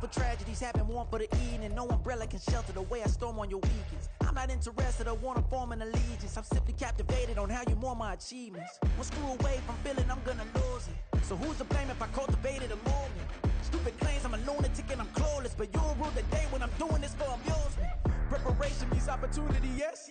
for tragedies happen, one for the evening. No umbrella can shelter the way I storm on your weekends. I'm not interested or want to form an allegiance. I'm simply captivated on how you more my achievements. One screw away from feeling I'm gonna lose it. So who's to blame if I cultivated a movement? Stupid claims I'm a lunatic and I'm clueless, but you'll rule the day when I'm doing this for amusement. Preparation means opportunity, yes.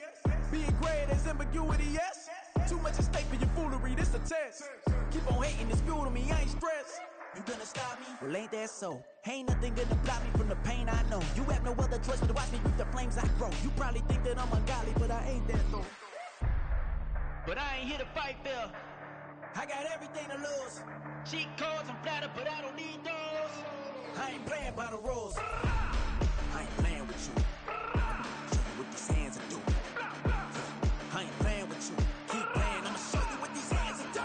Being great is ambiguity, yes. Too much at stake for your foolery, this a test. Keep on hating, it's fuel to me, I ain't stressed. You gonna stop me? Well, ain't that so? Ain't nothing gonna block me from the pain I know. You have no other choice but to watch me reap the flames I grow. You probably think that I'm ungodly, but I ain't that though. But I ain't here to fight fair. I got everything to lose. Cheat codes, I'm flattered, but I don't need those. I ain't playing by the rules. I ain't playing with you. Show you what these hands will do. I ain't playing with you. Keep playing, I'ma show you what these hands will do.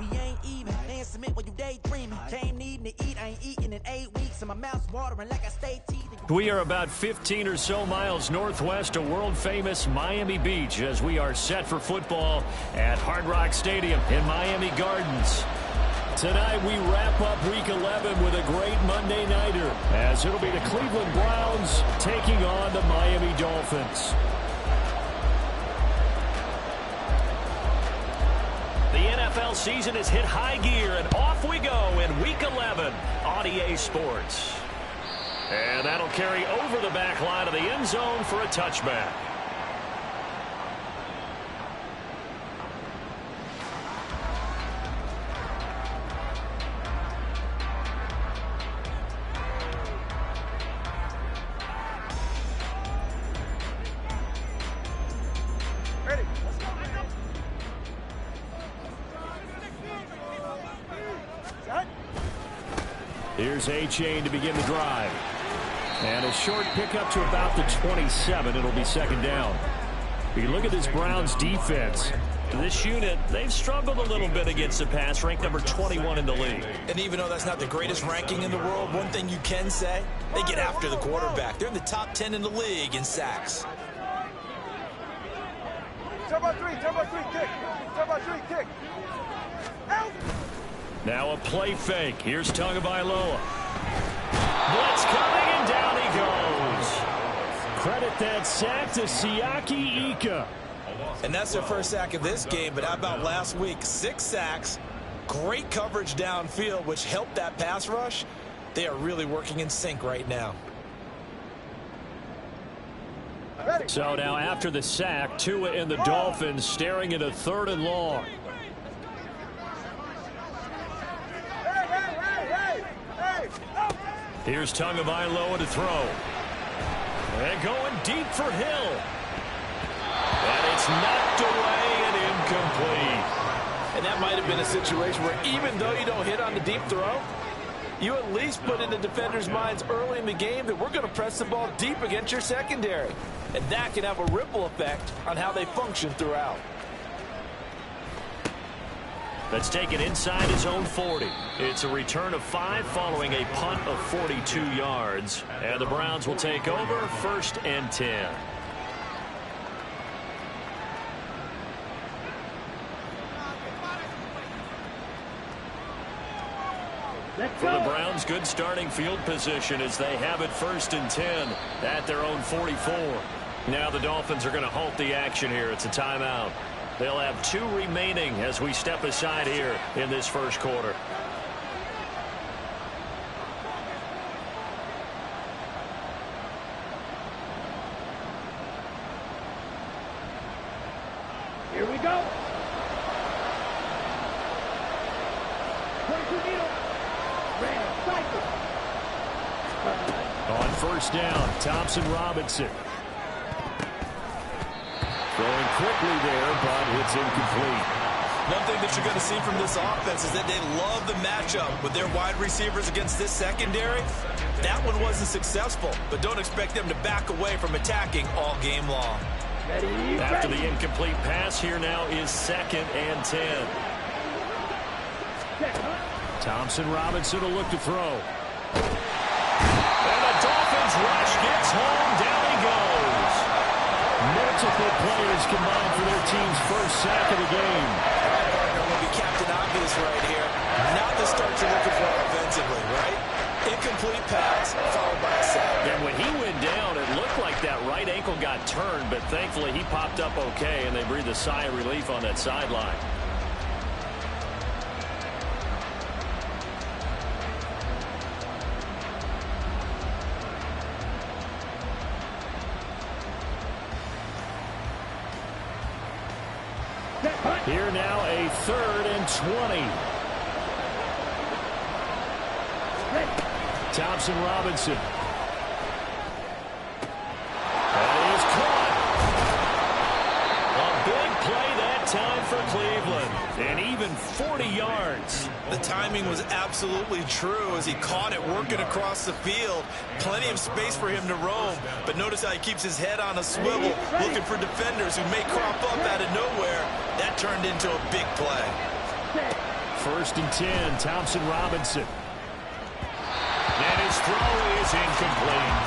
We ain't even. Laying cement while you daydreaming. Came needing to eat, I ain't eating in 8 weeks. And my mouth's watering like I stay teething. We are about 15 or so miles northwest of world-famous Miami Beach as we are set for football at Hard Rock Stadium in Miami Gardens. Tonight we wrap up Week 11 with a great Monday nighter as it'll be the Cleveland Browns taking on the Miami Dolphins. The NFL season has hit high gear and off we go in Week 11 on EA Sports. And that'll carry over the back line of the end zone for a touchback. Ready? Here's A-Chain to begin the drive. And a short pickup to about the 27. It'll be second down. If you look at this Browns defense, this unit, they've struggled a little bit against the pass, ranked number 21 in the league. And even though that's not the greatest ranking in the world, one thing you can say, they get after the quarterback. They're in the top 10 in the league in sacks. Turn by three, kick. Turn by three, kick. Out. Now a play fake. Here's Tagovailoa. Blitz coming, and down he goes. Credit that sack to Siaki Ika. And that's their first sack of this game, but how about last week? 6 sacks, great coverage downfield, which helped that pass rush. They are really working in sync right now. So now after the sack, Tua and the Dolphins staring at a 3rd and long. Here's Tagovailoa to throw. And going deep for Hill. And it's knocked away and incomplete. And that might have been a situation where even though you don't hit on the deep throw, you at least put in the defenders' minds early in the game that we're going to press the ball deep against your secondary. And that can have a ripple effect on how they function throughout. Let's take it inside his own 40. It's a return of 5 following a punt of 42 yards. And the Browns will take over 1st and 10. For the Browns, good starting field position as they have it 1st and 10 at their own 44. Now the Dolphins are going to halt the action here. It's a timeout. They'll have 2 remaining as we step aside here in this first quarter. Here we go. 22 needle. On 1st down, Thompson-Robinson. Throwing quickly there, but it's incomplete. One thing that you're going to see from this offense is that they love the matchup with their wide receivers against this secondary. That one wasn't successful, but don't expect them to back away from attacking all game long. After the incomplete pass, here now is 2nd and 10. Thompson-Robinson will look to throw. And the Dolphins rush gets home. Down he goes. Multiple players combined for their team's first sack of the game. All right, partner, I'm going to be Captain Obvious right here. Not the start you're looking for offensively, right? Incomplete pass, followed by a sack. And when he went down, it looked like that right ankle got turned, but thankfully he popped up okay, and they breathed a sigh of relief on that sideline. Here now, a 3rd and 20. Thompson Robinson. That is caught. A big play that time for Cleveland. And even 40 yards. The timing was absolutely true as he caught it working across the field. Plenty of space for him to roam. But notice how he keeps his head on a swivel, looking for defenders who may crop up out of nowhere. That turned into a big play. 1st and 10, Thompson Robinson. And his throw is incomplete.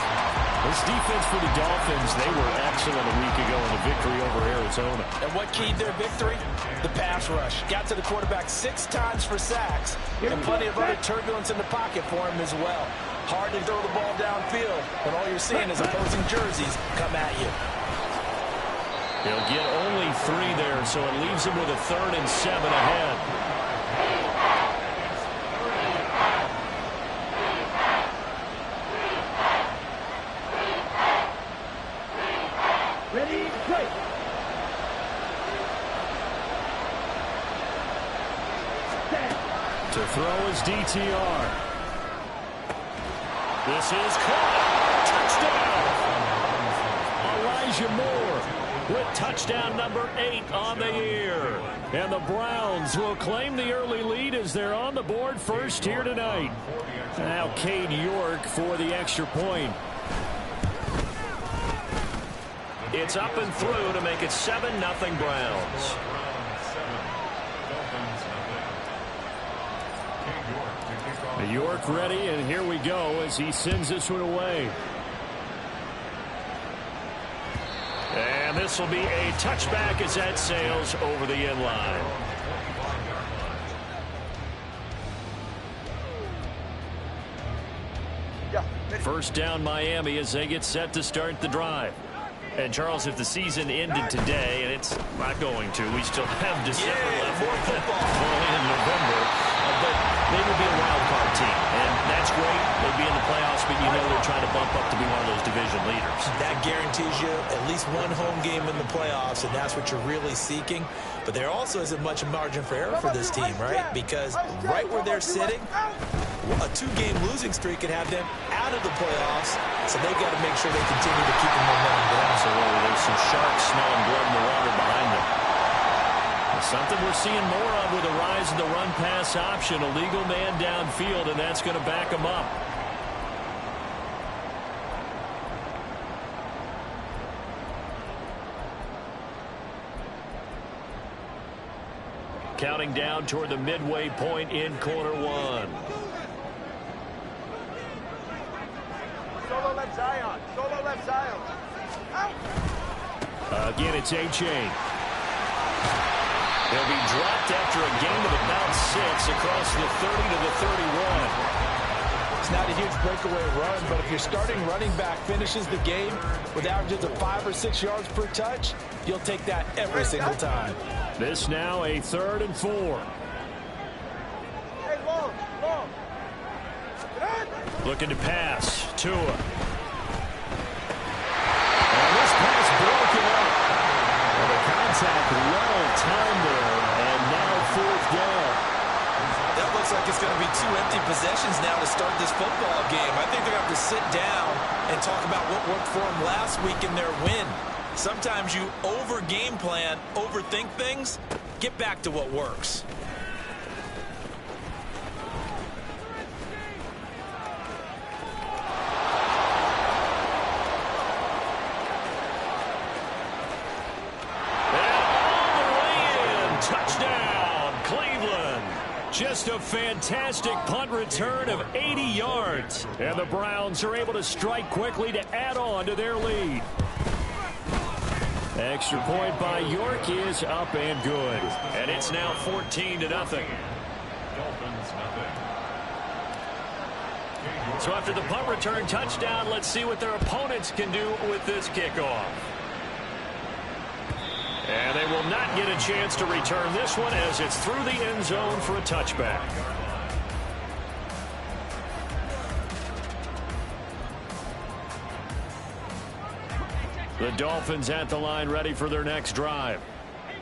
This defense for the Dolphins, they were excellent a week ago in the victory over Arizona. And what keyed their victory? The pass rush. Got to the quarterback 6 times for sacks, and plenty of other turbulence in the pocket for him as well. Hard to throw the ball downfield, but all you're seeing is opposing jerseys come at you. He'll get only 3 there, so it leaves him with a 3rd and 7 ahead. Ready, play. To throw is DTR. This is caught. Touchdown. Elijah Moore with touchdown number 8 on the year. And the Browns will claim the early lead as they're on the board first here tonight. Now Cade York for the extra point. It's up and through to make it 7-0 Browns. York ready, and here we go as he sends this one away. And this will be a touchback as that sails over the end line. First down Miami as they get set to start the drive. And Charles, if the season ended today, and it's not going to, we still have December left. More football. Only in November. But they would be a wild card team, and that's great. They'd be in the playoffs, but you know they're trying to bump up to be one of those division leaders. That guarantees you at least one home game in the playoffs, and that's what you're really seeking. But there also isn't much margin for error for this team, right? Because right where they're sitting, a 2-game losing streak could have them out of the playoffs, so they've got to make sure they continue to keep the momentum going. Absolutely. There's some sharks smelling blood in the water behind them. Something we're seeing more of with the rise of the run-pass option. A legal man downfield, and that's going to back him up. Counting down toward the midway point in quarter 1. Solo left Zion. Solo left Zion. Out. Again, it's A-Chain. He'll be dropped after a gain of about 6 across the 30 to the 31. It's not a huge breakaway run, but if your starting running back finishes the game with averages of 5 or 6 yards per touch, you'll take that every single time. This now a 3rd and 4. Hey, long. Looking to pass. Tua. And this pass broken up. Well, the contact well timed there, and now 4th down. That looks like it's going to be 2 empty possessions now to start this football game. I think they're going to have to sit down and talk about what worked for them last week in their win. Sometimes you over-game plan, overthink things. Get back to what works. Just a fantastic punt return of 80 yards. And the Browns are able to strike quickly to add on to their lead. Extra point by York is up and good. And it's now 14-0. So after the punt return touchdown, let's see what their opponents can do with this kickoff. And they will not get a chance to return this one as it's through the end zone for a touchback. The Dolphins at the line ready for their next drive.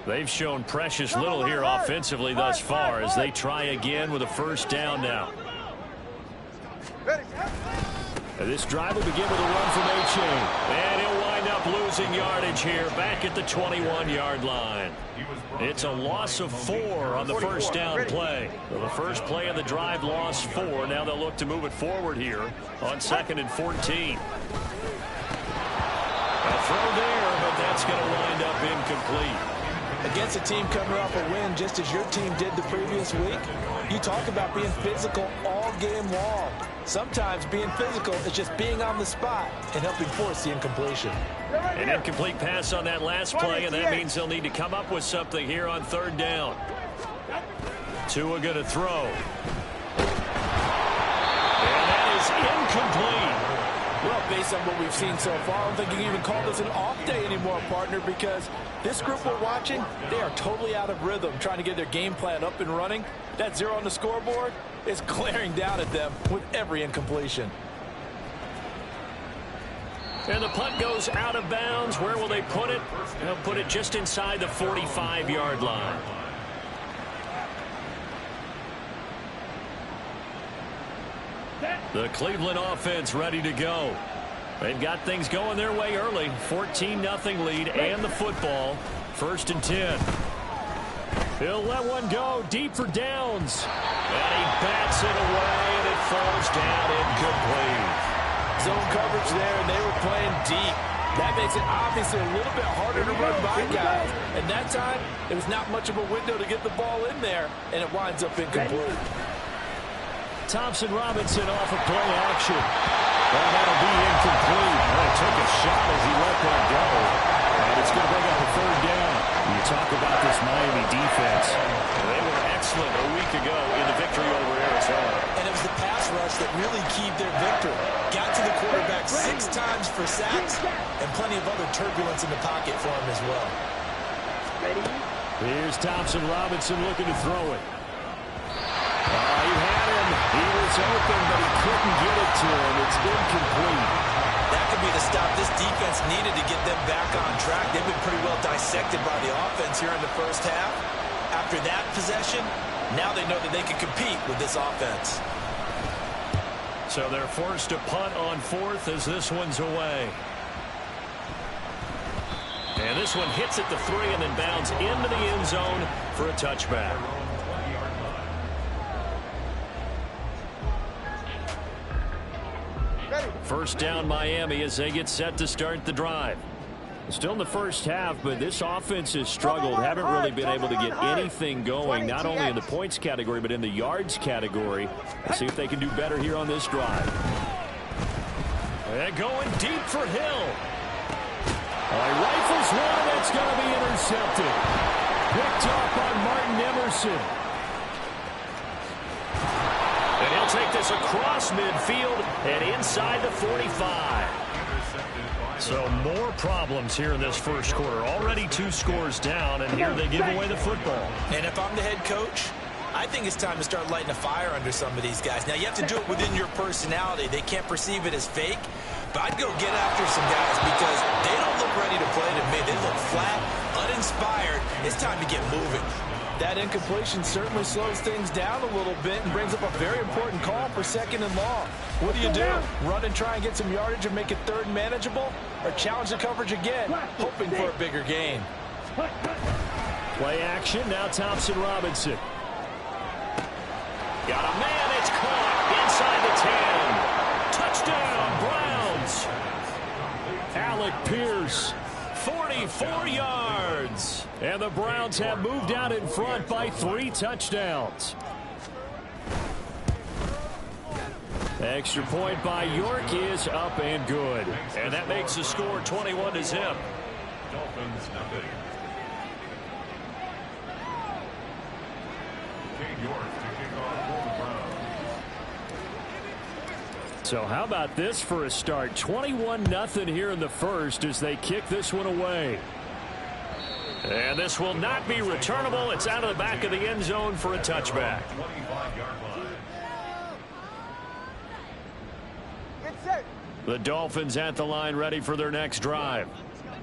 They've shown precious little here offensively thus far as they try again with a first down now. And this drive will begin with a run from A-Chain. And he'll wind up losing yardage here back at the 21-yard line. It's a loss of 4 on the first down play. Well, the first play of the drive lost 4. Now they'll look to move it forward here on 2nd and 14. A throw there, but that's going to wind up incomplete. Against a team coming off a win just as your team did the previous week, you talk about being physical all game long. Sometimes being physical is just being on the spot and helping force the incompletion. An incomplete pass on that last play, and that means they'll need to come up with something here on 3rd down. Tua going to throw. And that is incomplete. Well, based on what we've seen so far, I don't think you can even call this an off day anymore, partner, because this group we're watching, they are totally out of rhythm, trying to get their game plan up and running. That 0 on the scoreboard is glaring down at them with every incompletion. And the punt goes out of bounds. Where will they put it? They'll put it just inside the 45-yard line. The Cleveland offense ready to go. They've got things going their way early. 14-0 lead and the football. 1st and 10. He'll let one go deep for Downs. And he bats it away, and it falls down incomplete. Zone coverage there, and they were playing deep. That makes it obviously a little bit harder to run by guys. And that time, there was not much of a window to get the ball in there, and it winds up incomplete. Thompson Robinson off of play action. Well, that'll be incomplete. Well, he took a shot as he let that go. And it's going to bring up a 3rd down. You talk about this Miami defense. They were excellent a week ago in the victory over Arizona. And it was the pass rush that really keyed their victory. Got to the quarterback 6 times for sacks and plenty of other turbulence in the pocket for him as well. Here's Thompson Robinson looking to throw it. He had him. He was open, but he couldn't get it to him. It's incomplete. That could be the stop this defense needed to get them back on track. They've been pretty well dissected by the offense here in the first half. After that possession, now they know that they can compete with this offense. So they're forced to punt on 4th as this one's away. And this one hits at the 3 and then bounds into the end zone for a touchback. First down Miami as they get set to start the drive. Still in the first half, but this offense has struggled. Haven't really been able to get anything going, not only in the points category, but in the yards category. Let's see if they can do better here on this drive. And going deep for Hill. He rifles one that's going to be intercepted. Picked up by Martin Emerson. And he'll take this across midfield and inside the 45. So more problems here in this first quarter. Already 2 scores down, and here they give away the football. And if I'm the head coach, I think it's time to start lighting a fire under some of these guys. Now, you have to do it within your personality. They can't perceive it as fake. But I'd go get after some guys because they don't look ready to play to me. They look flat, uninspired. It's time to get moving. That incompletion certainly slows things down a little bit and brings up a very important call for 2nd and long. What do you do? Run and try and get some yardage and make it 3rd manageable? Or challenge the coverage again, hoping for a bigger gain? Play action, now Thompson Robinson. Got a man, it's caught inside the 10. Touchdown, Browns. Alec Pierce. 44 yards. And the Browns have moved out in front by 3 touchdowns. Extra point by York is up and good. And that makes the score 21-0. Dolphins nothing. York to kick off for the Browns. So how about this for a start? 21-0 here in the first as they kick this one away. And this will not be returnable. It's out of the back of the end zone for a touchback. The Dolphins at the line ready for their next drive.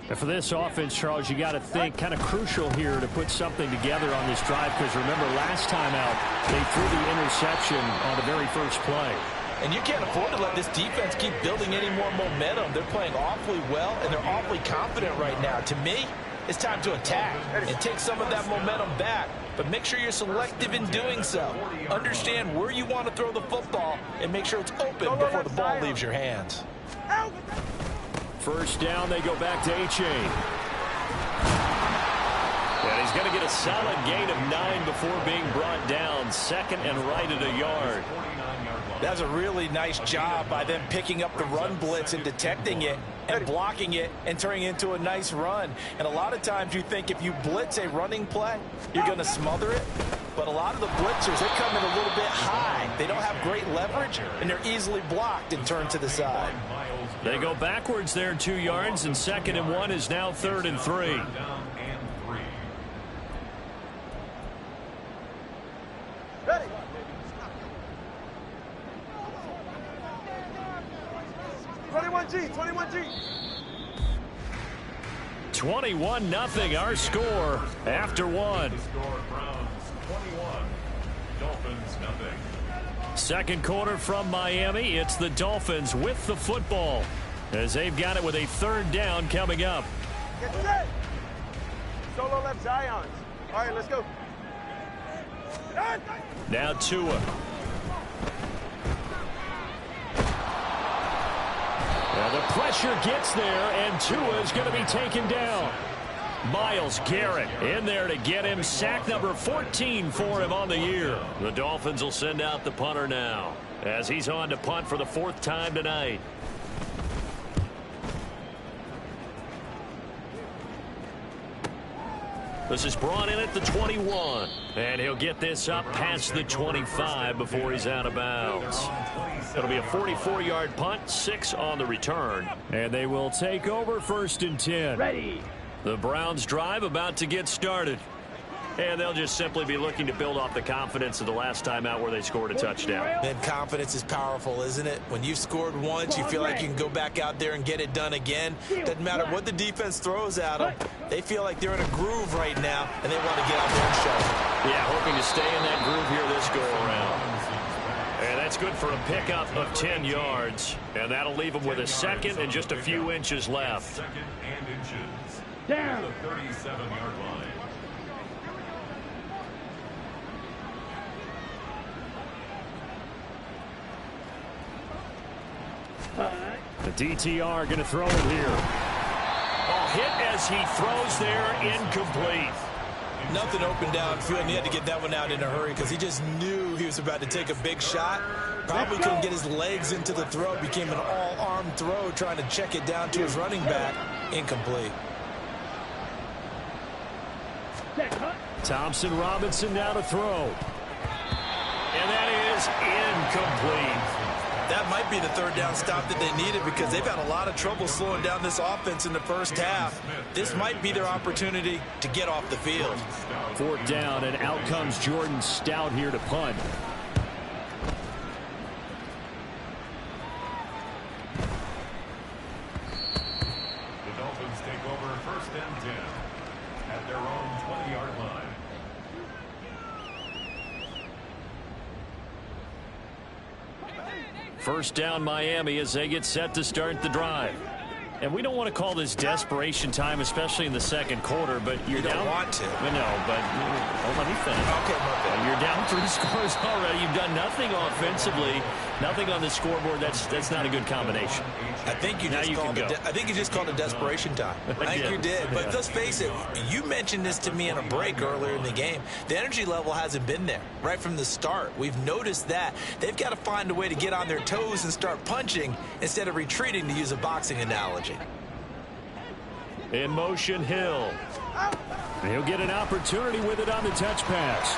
And for this offense, Charles, you got to think kind of crucial here to put something together on this drive because remember last time out they threw the interception on the very first play. And you can't afford to let this defense keep building any more momentum. They're playing awfully well, and they're awfully confident right now. To me, it's time to attack and take some of that momentum back. But make sure you're selective in doing so. Understand where you want to throw the football and make sure it's open before the ball leaves your hands. First down, they go back to H.A. And he's going to get a solid gain of 9 before being brought down. Second and right at a yard. That's a really nice job by them picking up the run blitz and detecting it and blocking it and turning it into a nice run. And a lot of times you think if you blitz a running play, you're going to smother it. But a lot of the blitzers, they come in a little bit high. They don't have great leverage, and they're easily blocked and turned to the side. They go backwards there 2 yards, and 2nd and 1 is now 3rd and 3. Ready. 21G, 21G. 21-0 our score after one. Second quarter from Miami. It's the Dolphins with the football as they've got it with a 3rd down coming up. Get set. Solo left Zions. All right, let's go. Now Tua. Well, the pressure gets there, and Tua is going to be taken down. Myles Garrett in there to get him. Sack number 14 for him on the year. The Dolphins will send out the punter now as he's on to punt for the 4th time tonight. This is brought in at the 21. And he'll get this up past the 25 before he's out of bounds. It'll be a 44-yard punt, 6 on the return. And they will take over 1st and 10. Ready. The Browns drive about to get started. And they'll just simply be looking to build off the confidence of the last time out where they scored a touchdown. Man, confidence is powerful, isn't it? When you've scored once, you feel like you can go back out there and get it done again. Doesn't matter what the defense throws at them. They feel like they're in a groove right now, and they want to get out there and show it. Yeah, hoping to stay in that groove here this go-around. And that's good for a pickup of 10 yards. And that'll leave them with a 2nd and just a few inches left. 2nd and inches. Down. The 37-yard line. The DTR going to throw it here. Oh, hit as he throws there, incomplete. Nothing open downfield, and he had to get that one out in a hurry because he just knew he was about to take a big shot. Probably couldn't get his legs into the throw. Became an all-arm throw, trying to check it down to his running back. Incomplete. Thompson Robinson now to throw. And that is incomplete. That might be the 3rd down stop that they needed because they've had a lot of trouble slowing down this offense in the first half. This might be their opportunity to get off the field. 4th down, and out comes Jordan Stout here to punt. The Dolphins take over 1st and 10 at their own 20-yard line. First down Miami as they get set to start the drive. And we don't want to call this desperation time, especially in the 2nd quarter, but you're You don't down. want to. No, but let me finish. Okay, my bad. You're down 3 scores already. You've done nothing offensively, nothing on the scoreboard. That's not a good combination. I think you Now just you called can it. go. I think you just called it desperation time. I think you did. But let's face it. You mentioned this to me in a break earlier in the game. The energy level hasn't been there right from the start. We've noticed that they've got to find a way to get on their toes and start punching instead of retreating, to use a boxing analogy. In motion, Hill. He'll get an opportunity with it on the touch pass.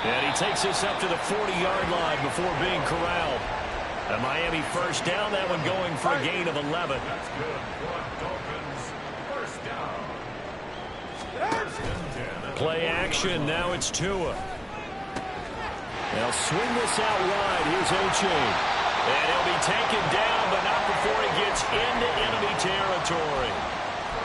And he takes this up to the 40-yard line before being corralled. A Miami first down, that one going for a gain of 11. That's good for Dolphins. First down. First and 10. Play action, now it's Tua. They'll swing this out wide. Here's O'Chain. And he'll be taken down, but not before he gets into enemy territory.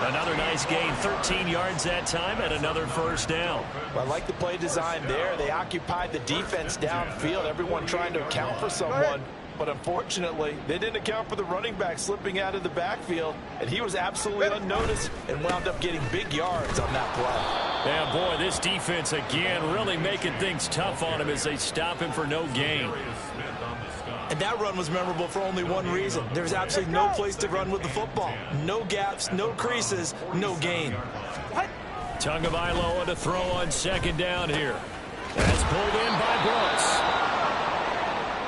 Another nice gain, 13 yards that time, and another first down. I like the play design there. They occupied the defense downfield, everyone trying to account for someone. But unfortunately, they didn't account for the running back slipping out of the backfield, and he was absolutely unnoticed and wound up getting big yards on that play. Yeah, boy, this defense again really making things tough on him as they stop him for no gain. And that run was memorable for only one reason. There's absolutely no place to run with the football. No gaps, no creases, no gain. Tagovailoa to throw on second down here. That's pulled in by Brooks.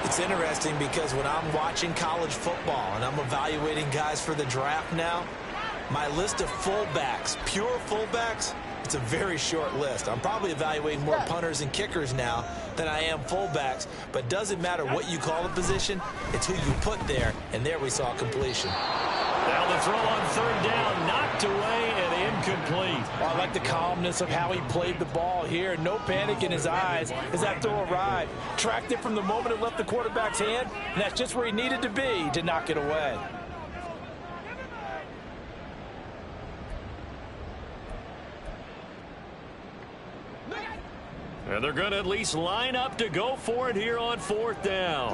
It's interesting because when I'm watching college football and I'm evaluating guys for the draft now, my list of fullbacks, pure fullbacks, it's a very short list. I'm probably evaluating more punters and kickers now than I am fullbacks, but it doesn't matter what you call the position, it's who you put there, and there we saw completion. Now the throw on third down, knocked away and incomplete. Well, I like the calmness of how he played the ball here. No panic in his eyes as that throw arrived. Tracked it from the moment it left the quarterback's hand, and that's just where he needed to be to knock it away. And they're going to at least line up to go for it here on fourth down.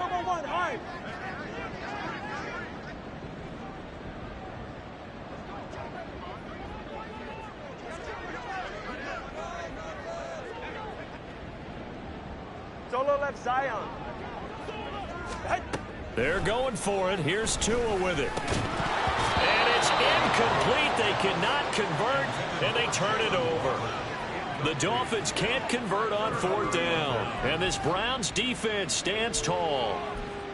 Solo left Zion. They're going for it. Here's Tua with it. And it's incomplete. They cannot convert, and they turn it over. The Dolphins can't convert on fourth down. And this Browns defense stands tall.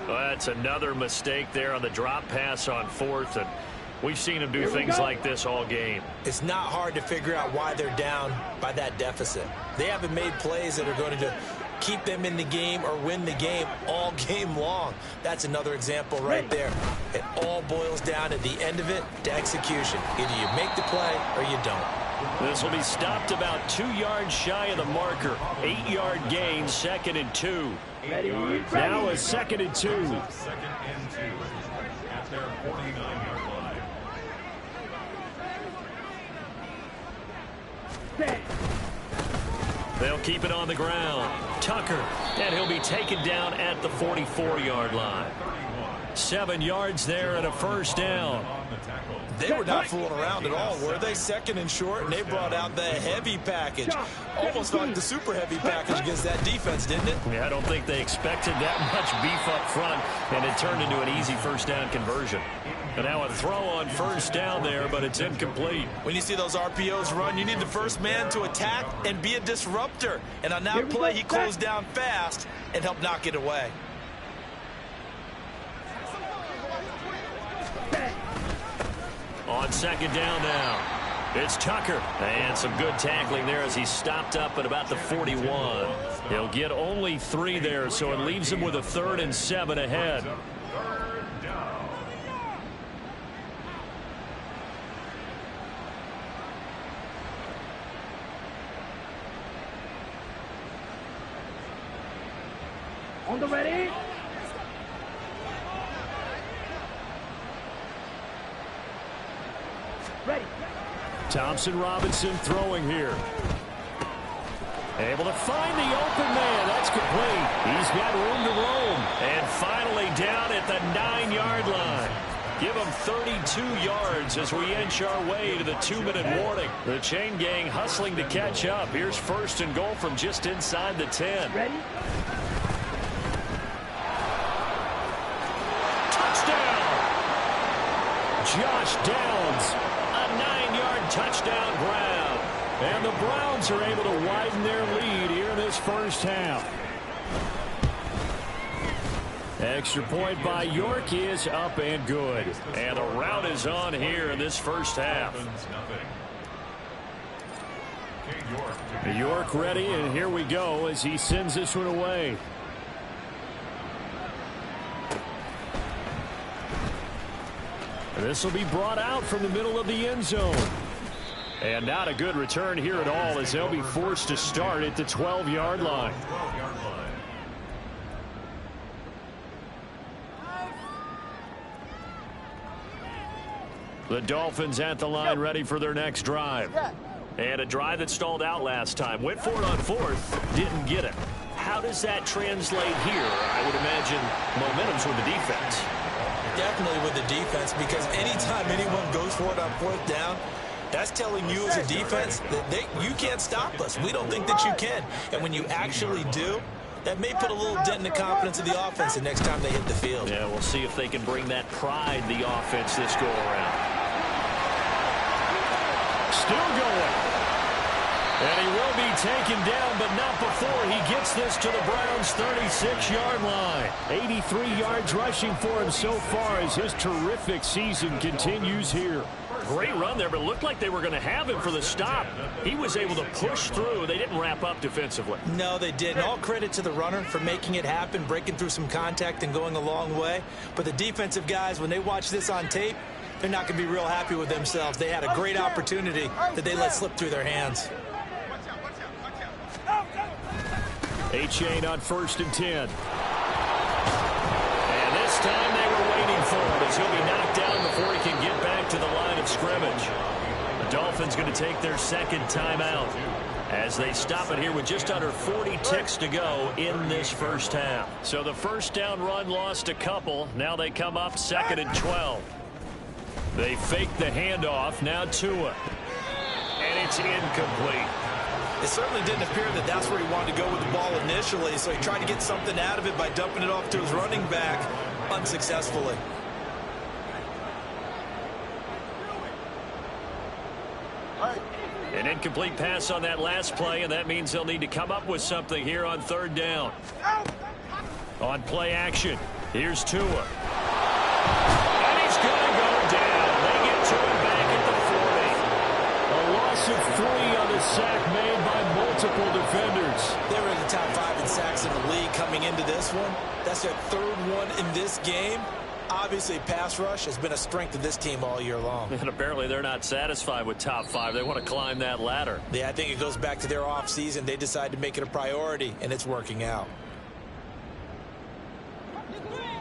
Well, that's another mistake there on the drop pass on fourth. And we've seen them do things like this all game. It's not hard to figure out why they're down by that deficit. They haven't made plays that are going to keep them in the game or win the game all game long. That's another example right there. It all boils down at the end of it to execution. Either you make the play or you don't. This will be stopped about 2 yards shy of the marker. 8-yard gain, 2nd and 2. Now a 2nd and 2. 2nd and 2 at their 49-yard line. They'll keep it on the ground. Tucker, and he'll be taken down at the 44-yard line. 7 yards there and a first down. They were not fooling around at all, were they? 2nd and short, and they brought out the heavy package. Almost like the super heavy package against that defense, didn't it? Yeah, I don't think they expected that much beef up front, and it turned into an easy first down conversion. And now a throw on first down there, but it's incomplete. When you see those RPOs run, you need the first man to attack and be a disruptor. And on that play, he closed down fast and helped knock it away. On second down now, it's Tucker. And some good tackling there as he stopped up at about the 41. He'll get only 3 there, so it leaves him with a 3rd and 7 ahead. On the ready. Ready. Thompson Robinson throwing here. Able to find the open man. That's complete. He's got room to roam. And finally down at the 9-yard line. Give him 32 yards as we inch our way to the 2-minute warning. The chain gang hustling to catch up. Here's 1st and goal from just inside the 10. Ready. Josh Downs, a 9-yard touchdown grab. And the Browns are able to widen their lead here in this first half. Extra point by York is up and good. And the rout is on here in this first half. York to York ready, and here we go as he sends this one away. This will be brought out from the middle of the end zone. And not a good return here at all as they'll be forced to start at the 12-yard line. The Dolphins at the line ready for their next drive. And a drive that stalled out last time. Went for it on fourth, didn't get it. How does that translate here? I would imagine momentum's with the defense. Definitely with the defense, because anytime anyone goes for it on fourth down, that's telling you as a defense that you can't stop us. We don't think that you can. And when you actually do, that may put a little dent in the confidence of the offense the next time they hit the field. Yeah, we'll see if they can bring that pride, the offense, this go around. Still going. And he will be taken down, but not before he gets this to the Browns' 36-yard line. 83 yards rushing for him so far as his terrific season continues here. Great run there, but it looked like they were going to have him for the stop. He was able to push through. They didn't wrap up defensively. No, they didn't. All credit to the runner for making it happen, breaking through some contact and going a long way. But the defensive guys, when they watch this on tape, they're not going to be real happy with themselves. They had a great opportunity that they let slip through their hands. A-Chain on 1st and 10. And this time they were waiting for it as he'll be knocked down before he can get back to the line of scrimmage. The Dolphins going to take their second timeout as they stop it here with just under 40 ticks to go in this first half. So the first down run lost a couple. Now they come up 2nd and 12. They fake the handoff. Now Tua. And it's incomplete. It certainly didn't appear that that's where he wanted to go with the ball initially, so he tried to get something out of it by dumping it off to his running back unsuccessfully. An incomplete pass on that last play, and that means they'll need to come up with something here on 3rd down. On play action, here's Tua. And he's going to go down. They get to him back at the 40. A loss of 3 on the sack made by multiple defenders. They were in the top 5 in sacks in the league coming into this one. That's their 3rd one in this game. Obviously, pass rush has been a strength of this team all year long. And apparently they're not satisfied with top 5. They want to climb that ladder. Yeah, I think it goes back to their offseason. They decided to make it a priority, and it's working out.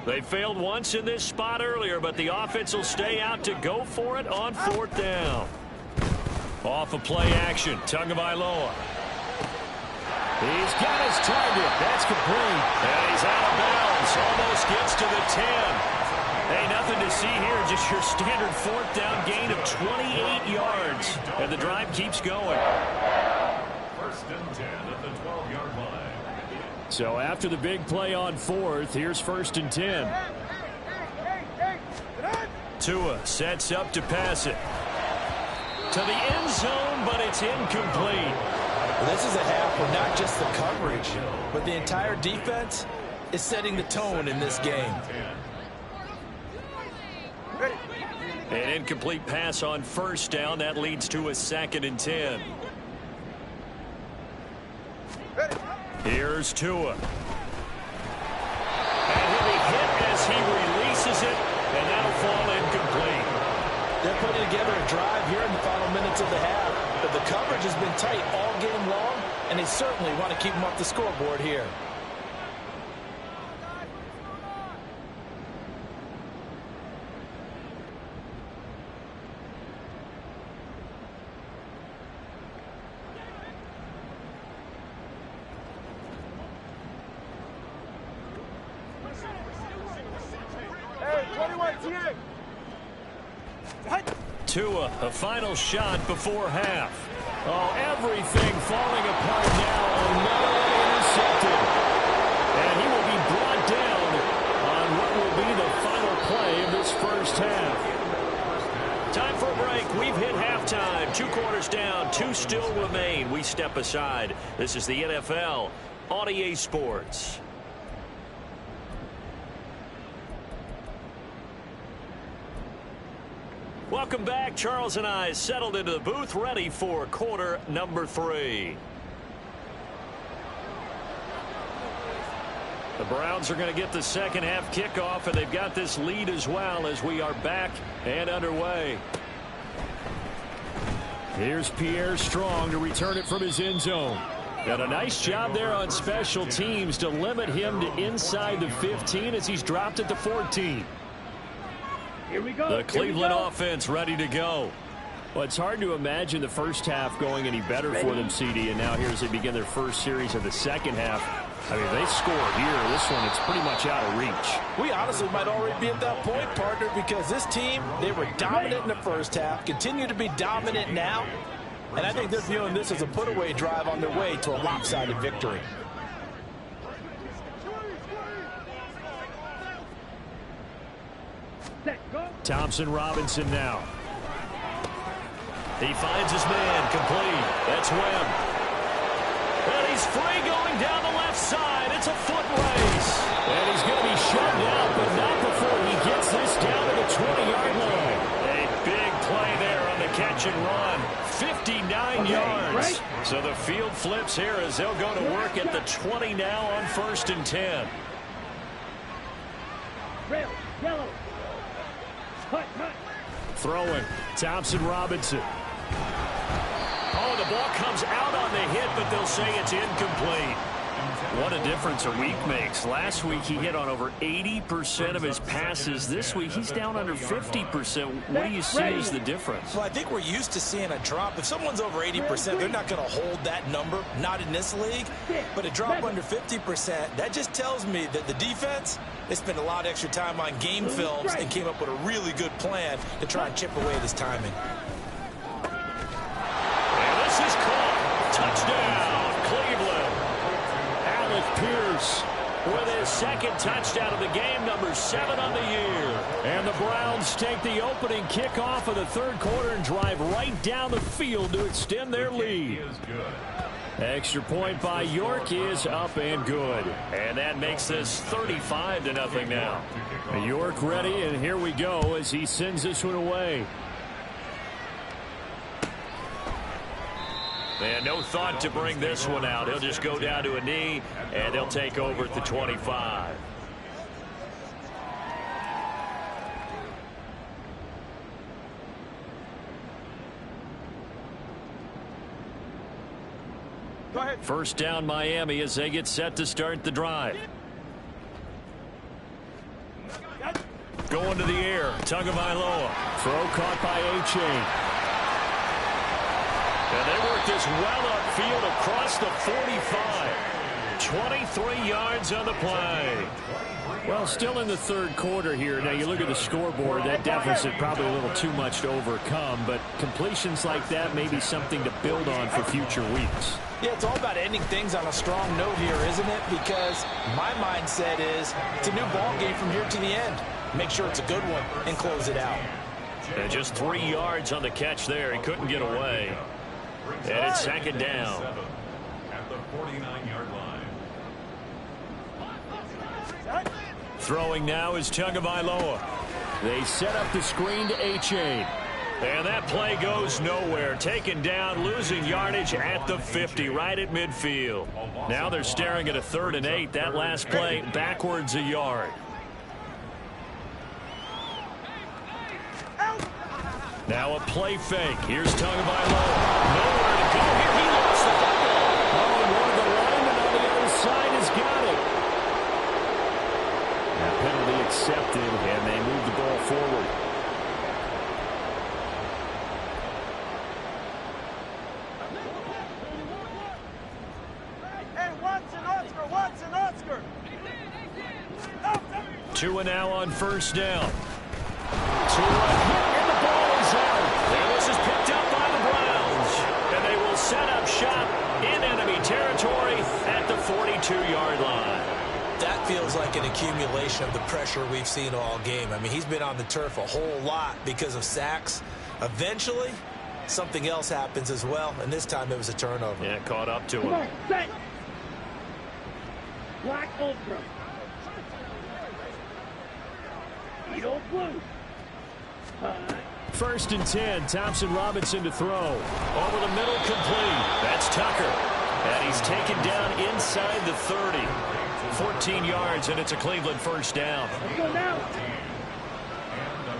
They failed once in this spot earlier, but the offense will stay out to go for it on 4th down. Off of play action, Tagovailoa. He's got his target. That's complete. And he's out of bounds. Almost gets to the 10. Hey, nothing to see here. Just your standard 4th down gain of 28 yards. And the drive keeps going. 1st and 10 at the 12-yard line. So after the big play on 4th, here's 1st and 10. Tua sets up to pass it. To the end zone, but it's incomplete. Well, this is a half where not just the coverage, but the entire defense is setting the tone in this game. An incomplete pass on 1st down. That leads to a 2nd and 10. Here's Tua. And he'll be hit as he releases it, and that'll fall incomplete. They're putting together a drive here in the final minutes of the half, but the coverage has been tight all game long, and they certainly want to keep them off the scoreboard here. Tua, a final shot before half. Oh, everything falling apart now. Another intercepted. And he will be brought down on what will be the final play of this first half. Time for a break. We've hit halftime. 2 quarters down, 2 still remain. We step aside. This is the NFL on EA Sports. Welcome back. Charles and I settled into the booth, ready for quarter number 3. The Browns are going to get the second half kickoff, and they've got this lead as well as we are back and underway. Here's Pierre Strong to return it from his end zone. Got a nice job there on special teams to limit him to inside the 15 as he's dropped at the 14. Here we go. The Cleveland offense ready to go. Well, it's hard to imagine the first half going any better for them, CD, and now here as they begin their first series of the second half. I mean, they score here. This one, it's pretty much out of reach. We honestly might already be at that point, partner, because this team, they were dominant in the first half, continue to be dominant now, and I think they're viewing this as a put-away drive on their way to a lopsided victory. Thompson Robinson now. He finds his man, complete. That's Webb. And he's free going down the left side. It's a foot race. And he's going to be shoved out, but not before he gets this down to the 20-yard line. A big play there on the catch and run. 59 yards. So the field flips here as they'll go to work at the 20 now on 1st and 10. Red, yellow. Cut. Throwing. Thompson Robinson. Oh, the ball comes out on the hit, but they'll say it's incomplete. What a difference a week makes. Last week he hit on over 80% of his passes. This week he's down under 50%. What do you see as the difference? Well, I think we're used to seeing a drop. If someone's over 80%, they're not going to hold that number, not in this league. But a drop under 50%, that just tells me that the defense, they spent a lot of extra time on game films and came up with a really good plan to try and chip away at his timing. This is caught. Touchdown, Cleveland. Alec Pierce with his second touchdown of the game, number 7 on the year. And the Browns take the opening kickoff of the third quarter and drive right down the field to extend their lead. Extra point by York is up and good. And that makes this 35-0 now. York ready, and here we go as he sends this one away. And no thought to bring this one out. He'll just go down to a knee, and they'll take over at the 25. Go ahead. First down Miami as they get set to start the drive. Going to the air. Tagovailoa. Throw caught by A-Chain. And they work this well upfield across the 45. 23 yards on the play. Well, still in the third quarter here. Now, you look at the scoreboard, that deficit probably a little too much to overcome, but completions like that may be something to build on for future weeks. Yeah, it's all about ending things on a strong note here, isn't it? Because my mindset is it's a new ball game from here to the end. Make sure it's a good one and close it out. And just 3 yards on the catch there. He couldn't get away. And it's second down. At the 49-yard line. Throwing now is Tagovailoa. They set up the screen to A-Chain. And that play goes nowhere. Taken down, losing yardage at the 50, right at midfield. Now they're staring at a 3rd and 8. That last play backwards a yard. Now a play fake. Here's Tagovailoa. Nowhere to go here. He lost the football. Oh, and one of the linemen on the other side has got it. That penalty accepted, and they move the ball forward. Hey, Watson, Oscar. 2 and now on first down. 2 and the ball is out. And this is picked up by the Browns. And they will set up shop in enemy territory at the 42-yard line. That feels like an accumulation of the pressure we've seen all game. I mean, he's been on the turf a whole lot because of sacks. Eventually, something else happens as well, and this time it was a turnover. Yeah, caught up to him. Come on, set. Black Ultra. Eagle Blue. 1st and 10. Thompson Robinson to throw. Over the middle, complete. That's Tucker. And he's taken down inside the 30. 14 yards, and it's a Cleveland first down. Let's go now.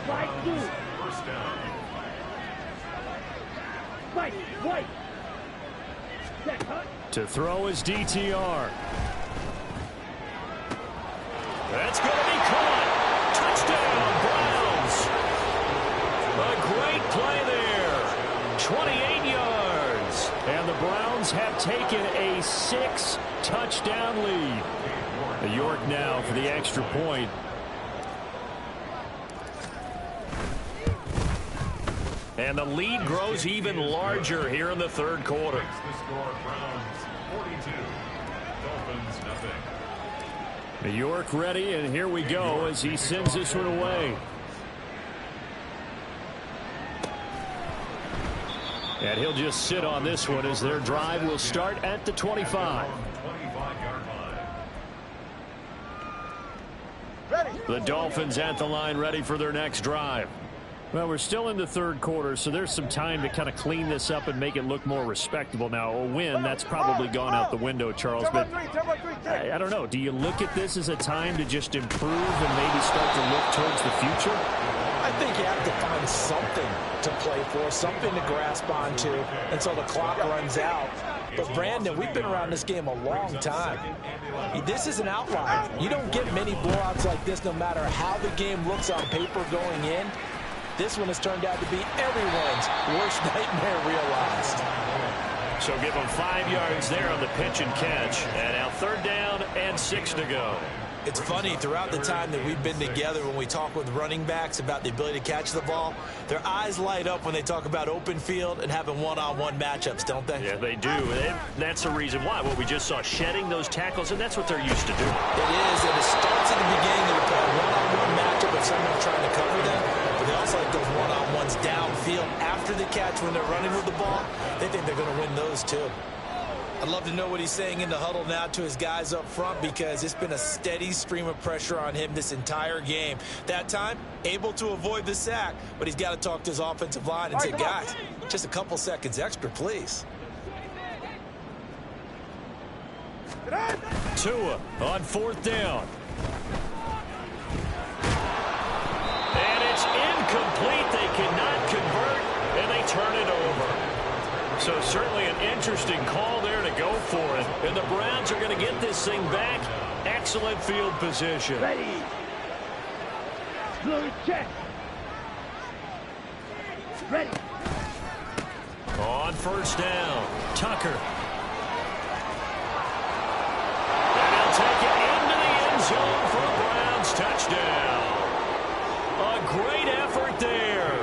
Fight through. First down. Fight. White. Set. Hut. To throw is DTR. That's going to be caught. Touchdown, Browns. A great play there. 28 yards. And the Browns have taken a 6-touchdown lead. York now for the extra point. And the lead grows even larger here in the third quarter. The score, Browns 42, Dolphins nothing. York ready, and here we go as he sends this one away. And he'll just sit on this one as their drive will start at the 25. 25-yard line. The Dolphins at the line ready for their next drive. Well, we're still in the third quarter, so there's some time to kind of clean this up and make it look more respectable. Now, a win, that's probably gone out the window, Charles. But I don't know. Do you look at this as a time to just improve and maybe start to look towards the future? I think you have to find something to play for, something to grasp onto until the clock runs out. But, Brandon, we've been around this game a long time. This is an outlier. You don't get many blowouts like this no matter how the game looks on paper going in. This one has turned out to be everyone's worst nightmare realized. So give them 5 yards there on the pitch and catch. And now third down and 6 to go. It's funny, throughout the time that we've been together, when we talk with running backs about the ability to catch the ball, their eyes light up when they talk about open field and having one-on-one matchups, don't they? Yeah, they do. And that's the reason why. What we just saw, shedding those tackles, and that's what they're used to doing. It is, and it starts at the beginning. They play a one-on-one matchup if someone's trying to cover them, but they also like those one-on-ones downfield after the catch when they're running with the ball. They think they're going to win those, too. I'd love to know what he's saying in the huddle now to his guys up front, because it's been a steady stream of pressure on him this entire game. That time, able to avoid the sack, but he's got to talk to his offensive line and say, guys, just a couple seconds extra, please. Tua on fourth down. And it's incomplete. They cannot convert, and they turn it over. So certainly an interesting call there to go for it. And the Browns are going to get this thing back. Excellent field position. Ready. Blue check. Ready. On first down, Tucker. And he'll take it into the end zone for a Browns touchdown. A great effort there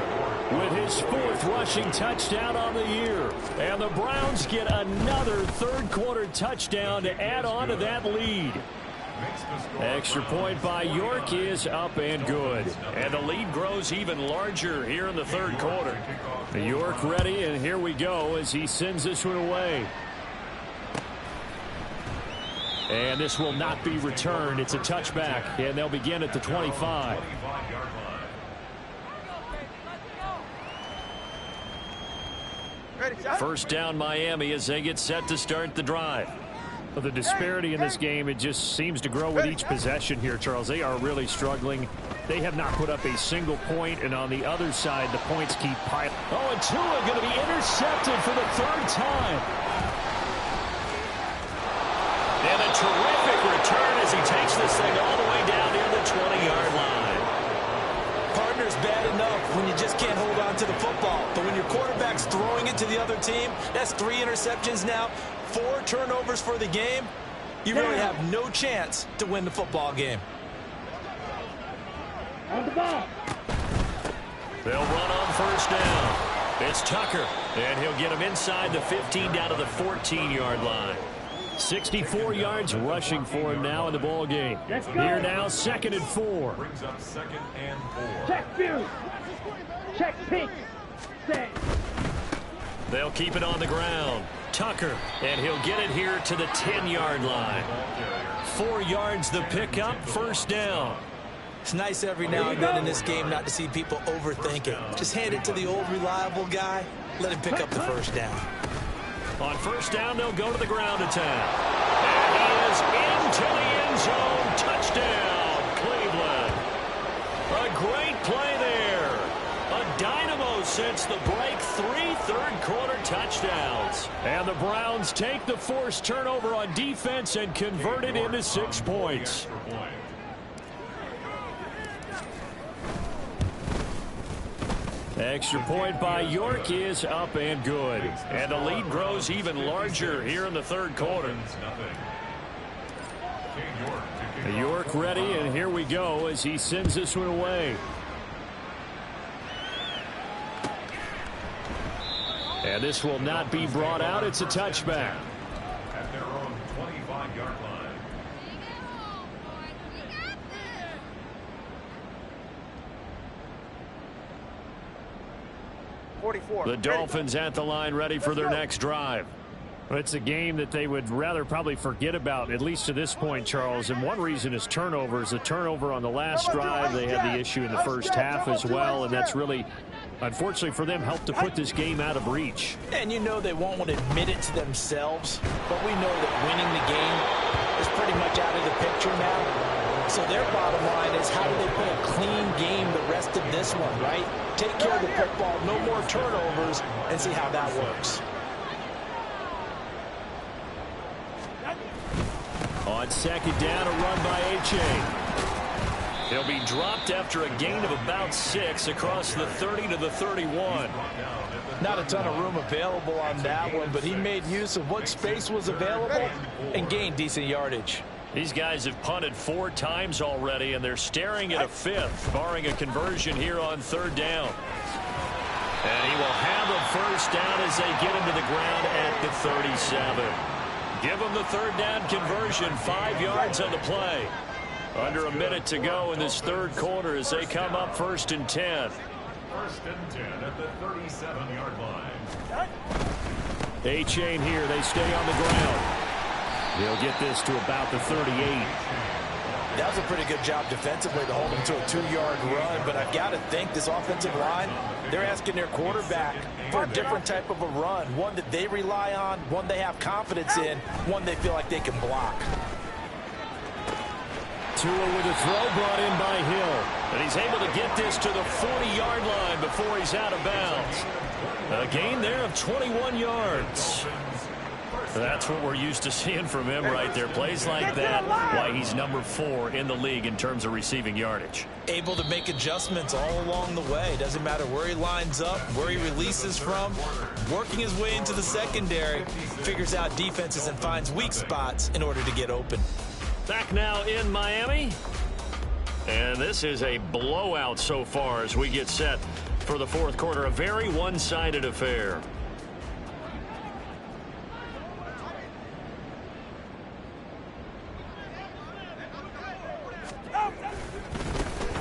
with his 4th rushing touchdown on the year. And the Browns get another third quarter touchdown to add on to that lead. Extra point by York is up and good. And the lead grows even larger here in the third quarter. York ready, and here we go as he sends this one away. And this will not be returned. It's a touchback, and they'll begin at the 25. First down Miami as they get set to start the drive. Well, the disparity in this game, it just seems to grow with each possession here, Charles. They are really struggling. They have not put up a single point, and on the other side, the points keep piling. Oh, and Tua going to be intercepted for the 3rd time. And a terrific return as he takes this thing all the way down near the 20-yard line. Partner's bad enough when you just can't hold on to the football. But when your quarterback's throwing it to the other team, that's 3 interceptions now, 4 turnovers for the game. You really have no chance to win the football game. On the ball. They'll run on first down. It's Tucker, and he'll get him inside the 15 down to the 14-yard line. 64 yards rushing for him now in the ball game. Let's go. Here now, 2nd and 4. Brings up 2nd and 4. Check view. Check pink. Set. They'll keep it on the ground. Tucker, and he'll get it here to the 10-yard line. 4 yards the pickup, first down. It's nice every now and then in this game not to see people overthink it. Just hand it to the old reliable guy. Let him pick up the first down. On first down, they'll go to the ground attack. And he is into the end end zone. Touchdown, Cleveland. A great play there. A dynamo since the break. 3 third-quarter touchdowns. And the Browns take the forced turnover on defense and convert it into 6 points. Extra point by York is up and good. And the lead grows even larger here in the third quarter. York ready, and here we go as he sends this one away. And this will not be brought out. It's a touchback. At their own 25-yard line. The Dolphins at the line, ready for their next drive. Well, it's a game that they would rather probably forget about, at least to this point, Charles. And one reason is turnovers. The turnover on the last drive, they had the issue in the first half as well, and that's really, unfortunately for them, helped to put this game out of reach. And you know they won't want to admit it to themselves, but we know that winning the game is pretty much out of the picture now. So their bottom line is, how do they play a clean game the rest of this one, right? Take care of the football, no more turnovers, and see how that works. On second down, a run by A-Chain. He'll be dropped after a gain of about 6 across the 30 to the 31. Not a ton of room available on that one, but he made use of what space was available and gained decent yardage. These guys have punted 4 times already, and they're staring at a 5th, barring a conversion here on third down. And he will have a first down as they get him to the ground at the 37. Give them the third down conversion, 5 yards on the play. Under a minute to go in this third quarter as they come up 1st and 10. 1st and 10 at the 37-yard line. A-Chain here. They stay on the ground. They'll get this to about the 38. That was a pretty good job defensively to hold him to a 2-yard run, but I've got to think this offensive line, they're asking their quarterback for a different type of a run, one that they rely on, one they have confidence in, one they feel like they can block. Tua with a throw brought in by Hill, and he's able to get this to the 40-yard line before he's out of bounds. A gain there of 21 yards. That's what we're used to seeing from him right there. Plays like that, why he's number 4 in the league in terms of receiving yardage. Able to make adjustments all along the way. Doesn't matter where he lines up, where he releases from. Working his way into the secondary, figures out defenses and finds weak spots in order to get open. Back now in Miami. And this is a blowout so far as we get set for the fourth quarter. A very one-sided affair.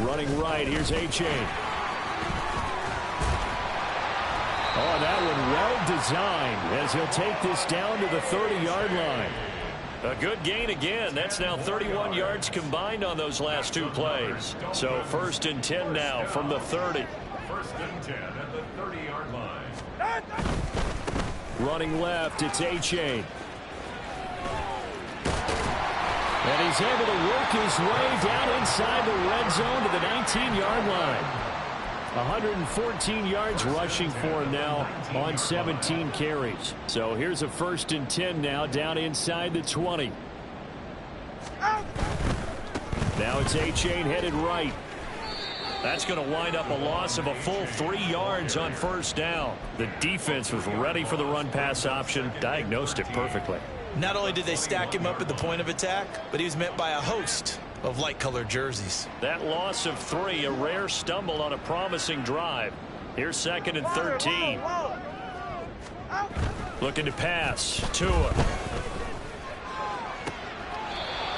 Running right, here's A-Chain. Oh, that one well designed as he'll take this down to the 30-yard line. A good gain again. That's now 31 yards combined on those last 2 plays. So 1st and 10 now from the 30. 1st and 10 at the 30-yard line. Running left, it's A-Chain. And he's able to work his way down inside the red zone to the 19-yard line. 114 yards rushing for him now on 17 carries. So here's a 1st and 10 now down inside the 20. Now it's A-Chain headed right. That's going to wind up a loss of a full 3 yards on 1st down. The defense was ready for the run-pass option, diagnosed it perfectly. Not only did they stack him up at the point of attack, but he was met by a host of light-colored jerseys. That loss of 3, a rare stumble on a promising drive. Here's 2nd and 13. Looking to pass. Tua.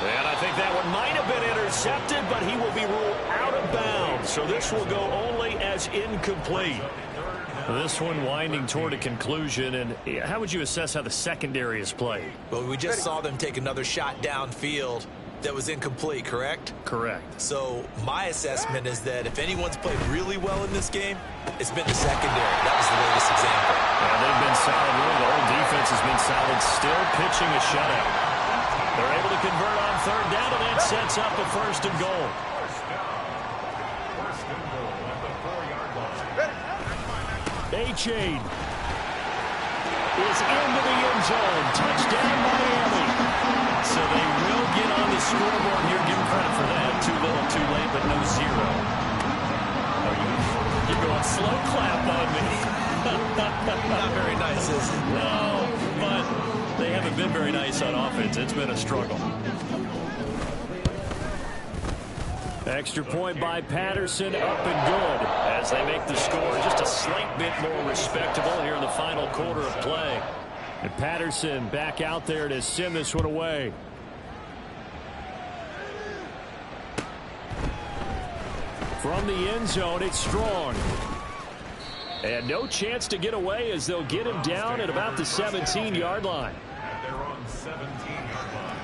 And I think that one might have been intercepted, but he will be ruled out of bounds. So this will go only as incomplete. This one winding toward a conclusion. And how would you assess how the secondary is played? Well, we just saw them take another shot downfield that was incomplete, correct? Correct. So my assessment is that if anyone's played really well in this game, it's been the secondary. That was the latest example. Yeah, they've been solid. Really, the whole defense has been solid. Still pitching a shutout. They're able to convert on third down, and that sets up a first and goal. First and goal at the 4-yard line. A-Chain is into the end zone. Touchdown, Miami. So they will get on the scoreboard here. Give them credit for that. Too little, too late, but no zero. Oh, you're going slow clap on me. Not very nice, is it? No, but they haven't been very nice on offense. It's been a struggle. Extra point by Patterson, up and good as they make the score just a slight bit more respectable here in the final quarter of play. And Patterson back out there to send this one away. From the end zone, it's Strong. And no chance to get away as they'll get him down at about the 17-yard line. At their own 17-yard line.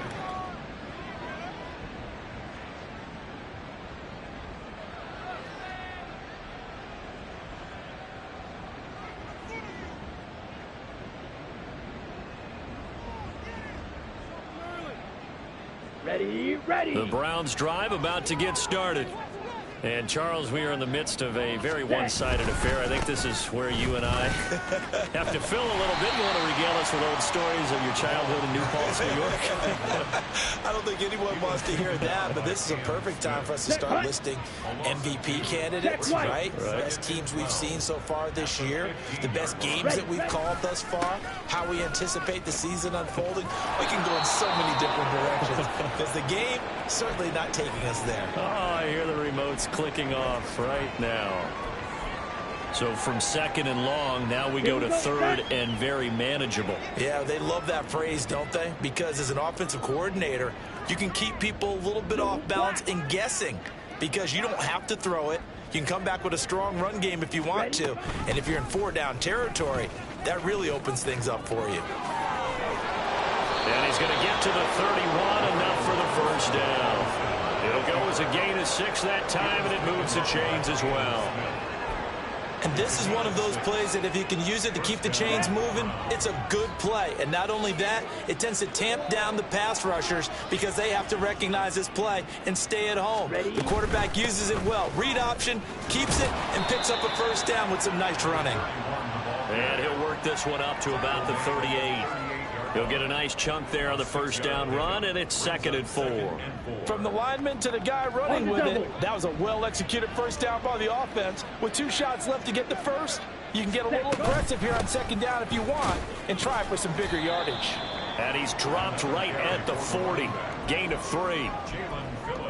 Ready. The Browns drive about to get started. And, Charles, we are in the midst of a very one-sided affair. I think this is where you and I have to fill a little bit. You want to regale us with old stories of your childhood in New Paltz, New York? I don't think anyone wants to hear that, but this is a perfect time for us to start listing MVP candidates, right? The best teams we've seen so far this year, the best games that we've called thus far, how we anticipate the season unfolding. We can go in so many different directions because the game certainly not taking us there. Oh, I hear the remotes clicking off right now. So from second and long, now we go to third and very manageable. Yeah, they love that phrase, don't they? Because as an offensive coordinator, you can keep people a little bit off balance and guessing because you don't have to throw it. You can come back with a strong run game if you want to. And if you're in 4-down territory, that really opens things up for you. And he's going to get to the 31, enough for the first down. It'll go as a gain of 6 that time, and it moves the chains as well. And this is one of those plays that if you can use it to keep the chains moving, it's a good play. And not only that, it tends to tamp down the pass rushers because they have to recognize this play and stay at home. The quarterback uses it well. Read option, keeps it, and picks up a first down with some nice running. And he'll work this one up to about the 38. He'll get a nice chunk there on the first down run, and it's 2nd and 4. From the lineman to the guy running with it, that was a well-executed first down by the offense. With 2 shots left to get the first, you can get a little aggressive here on 2nd down if you want and try for some bigger yardage. And he's dropped right at the 40. Gain of 3.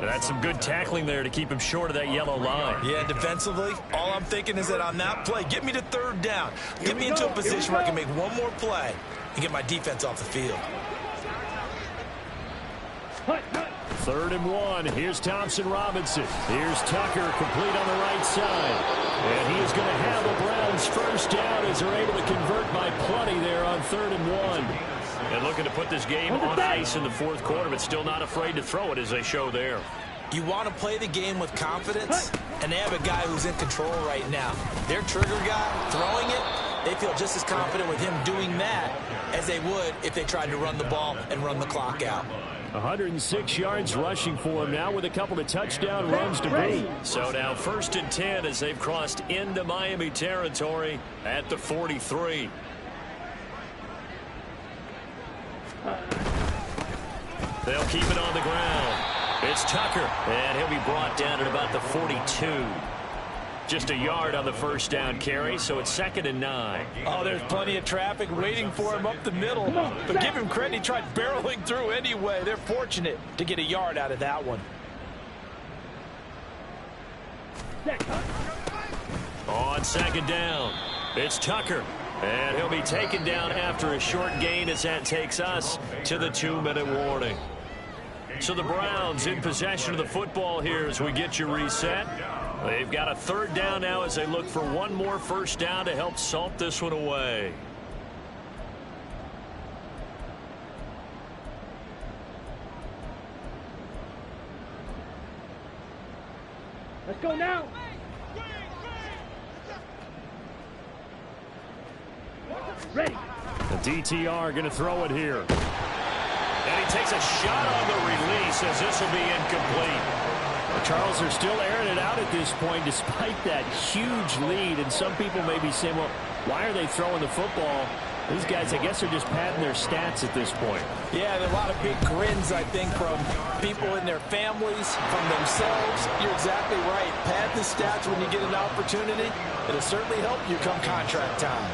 That's some good tackling there to keep him short of that yellow line. Yeah, defensively, all I'm thinking is that on that play, get me to 3rd down. Get me into a position where I can make one more play and get my defense off the field. 3rd and 1. Here's Thompson Robinson. Here's Tucker, complete on the right side. And he is going to have the Browns first down as they're able to convert by plenty there on 3rd and 1. And looking to put this game on ice in the 4th quarter, but still not afraid to throw it as they show there. You want to play the game with confidence, and they have a guy who's in control right now. Their trigger guy throwing it, they feel just as confident with him doing that as they would if they tried to run the ball and run the clock out. 106 yards rushing for him now with a couple of touchdown runs to boot. So now 1st and 10 as they've crossed into Miami territory at the 43. They'll keep it on the ground. It's Tucker, and he'll be brought down at about the 42. Just a yard on the first down carry, so it's 2nd and 9. Oh, there's plenty of traffic waiting for him up the middle. But give him credit, he tried barreling through anyway. They're fortunate to get a yard out of that one. On 2nd down, it's Tucker. And he'll be taken down after a short gain as that takes us to the 2-minute warning. So the Browns in possession of the football here as we get you reset. They've got a 3rd down now as they look for one more first down to help salt this one away. Let's go now. Ready. The DTR going to throw it here. And he takes a shot on the release as this will be incomplete. The Charles are still airing it out at this point despite that huge lead. And some people may be saying, well, why are they throwing the football? These guys, I guess, are just padding their stats at this point. Yeah, and a lot of big grins, I think, from people in their families, from themselves. You're exactly right. Pad the stats when you get an opportunity. It'll certainly help you come contract time.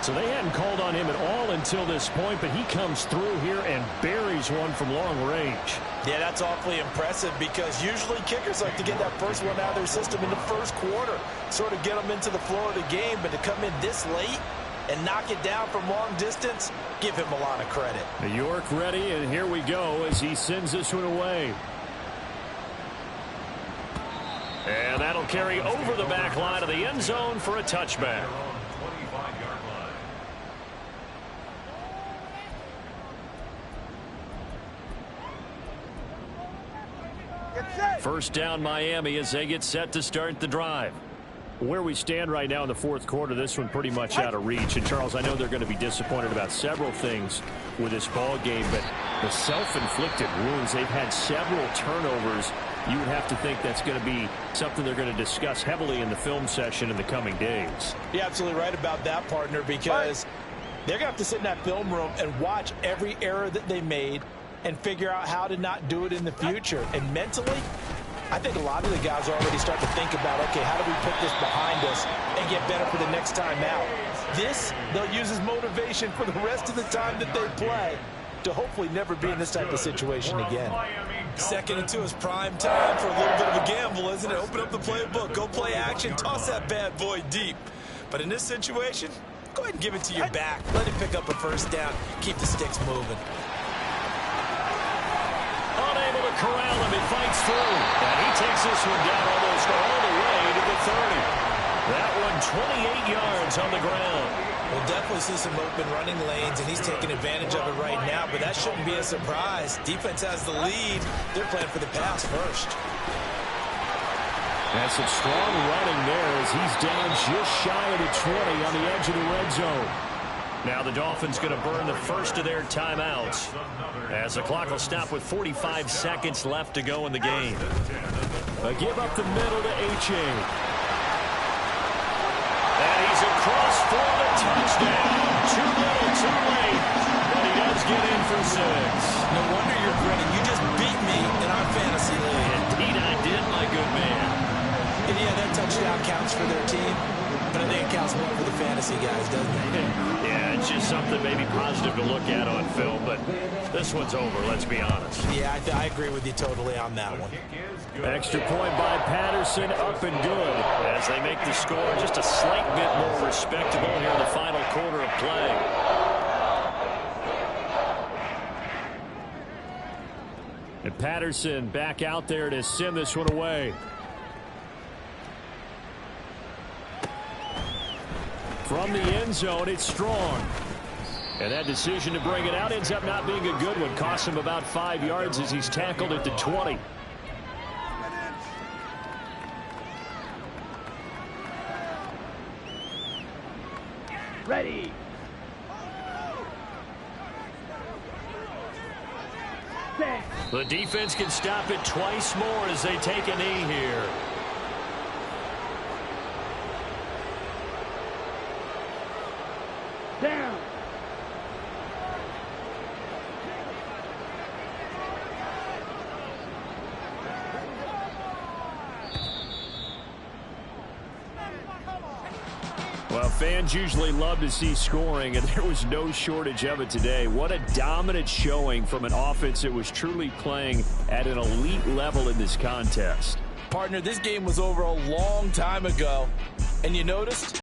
So they hadn't called on him at all until this point, but he comes through here and buries one from long range. Yeah, that's awfully impressive because usually kickers like to get that first one out of their system in the first quarter, sort of get them into the flow of the game, but to come in this late and knock it down from long distance, give him a lot of credit. New York ready, and here we go as he sends this one away. And that'll carry over the back line of the end zone for a touchback. First down Miami as they get set to start the drive. Where we stand right now in the fourth quarter, this one pretty much out of reach. And, Charles, I know they're going to be disappointed about several things with this ball game, but the self-inflicted wounds, they've had several turnovers. You would have to think that's going to be something they're going to discuss heavily in the film session in the coming days. You're absolutely right about that, partner, because they're going to have to sit in that film room and watch every error that they made and figure out how to not do it in the future. And mentally, I think a lot of the guys already start to think about, okay, how do we put this behind us and get better for the next time out? This, they'll use as motivation for the rest of the time that they play to hopefully never be in this type of situation again. 2nd and 2 is prime time for a little bit of a gamble, isn't it? Open up the playbook, go play action, toss that bad boy deep. But in this situation, go ahead and give it to your back. Let it pick up a first down. Keep the sticks moving. Unable to corral him, he fights through. And he takes this one down almost all the way to the 30. That one 28 yards on the ground. We'll definitely see some open running lanes, and he's taking advantage of it right now, but that shouldn't be a surprise. Defense has the lead. They're playing for the pass first. That's some strong running there as he's down just shy of the 20 on the edge of the red zone. Now the Dolphins going to burn the first of their timeouts as the clock will stop with 45 seconds left to go in the game. A give up the middle to H.A. And he's across for the touchdown. Too little, too late, but he does get in for 6. No wonder you're grinning. You just beat me in our fantasy league. Indeed I did, my good man. And yeah, that touchdown counts for their team, but I think it counts more for the fantasy guys, doesn't it? Yeah, it's just something maybe positive to look at on film, but this one's over, let's be honest. Yeah, I agree with you totally on that one. Extra point by Patterson, up and good. As they make the score just a slight bit more respectable here in the final quarter of play. And Patterson back out there to send this one away. From the end zone, it's Strong. And that decision to bring it out ends up not being a good one. Costs him about 5 yards as he's tackled at the 20. Ready. Set. The defense can stop it twice more as they take a knee here. Down. Well, fans usually love to see scoring, and there was no shortage of it today. What a dominant showing from an offense that was truly playing at an elite level in this contest. Partner, this game was over a long time ago, and you noticed